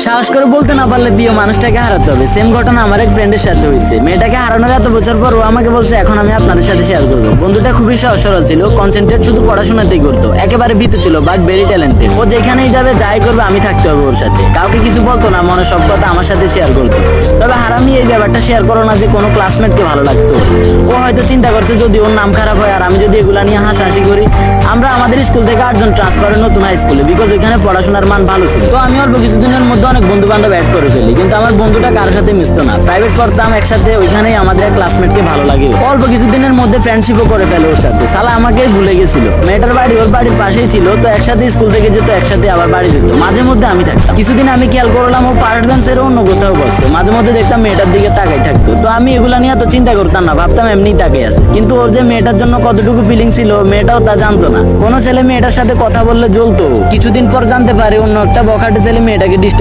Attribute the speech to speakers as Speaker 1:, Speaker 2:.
Speaker 1: সাহস করে বলতে না পারলে প্রিয় মানুষটাকে হারাতে হবে। সেম ঘটনা আমার এক ফ্রেন্ডের সাথে হয়েছে। মেয়েটাকে হারানোর এত বছর পর ও আমাকে বলছে এখন আমি আপনাদের সাথে শেয়ার করবো। বন্ধুটা খুবই সহজ সরল ছিল, কনসেন্ট্রেট শুধু পড়াশোনাতেই করতো, একেবারে ভীতু ছিল বাট ভেরি ট্যালেন্টেড। ও যেখানেই যাবে যাই করবে আমি থাকতে হবে ওর সাথে। কাউকে কিছু বলতো না, মনে সব কথা আমার সাথে শেয়ার করতো। তবে হারামি এই ব্যাপারটা শেয়ার করো না যে কোনো ক্লাসমেটকে ভালো লাগতো। ও হয়তো চিন্তা করছে যদি ওর নাম খারাপ হয় আর আমি যদি এগুলা নিয়ে হাসাহাসি করি। আমরা আমাদের স্কুল থেকে 8 জন ট্রান্সফার নতুন হাই স্কুলে, বিকজ ওইখানে পড়াশোনার মান ভালো ছিল। তো আমি অল্প কিছুদিনের মধ্যে অনেক বন্ধু বান্ধব অ্যাড করে ফেলি, কিন্তু আমার বন্ধুটা কারোর সাথে মিশতো না। প্রাইভেট পড়তাম একসাথে, ওইখানেই আমাদের এক ক্লাসমেটকে ভালো লাগে। অল্প কিছুদিনের মধ্যে ফ্রেন্ডশিপও করে ফেলে ওর সাথে। সালা আমাকে ভুলে গেছিল। মেয়েটার বাড়ি ওর বাড়ির পাশেই ছিল, তো একসাথে স্কুল থেকে যেত, একসাথে আবার বাড়ি যেত। মাঝে মধ্যে আমি থাকতাম। কিছুদিন আমি খেয়াল করলাম ও পার্ট বেঞ্চের অন্য কোথাও বসছে। মাঝে মধ্যে দেখতাম মেয়েটার দিকে তাকাই থাকতো। তো আমি এগুলা নিয়ে তো চিন্তা করতাম না, ভাবতাম এমনি তাকাই আছে। কিন্তু ওর যে মেয়েটার জন্য কতটুকু ফিলিং ছিল মেয়েটাও তা জানতো না। কোনো ছেলে মেয়েটার সাথে কথা বললে জ্বলতো। কিছুদিন পর জানতে পারে অন্য একটা বখাটে ছেলে মেয়েটাকে ডিস্টার্ব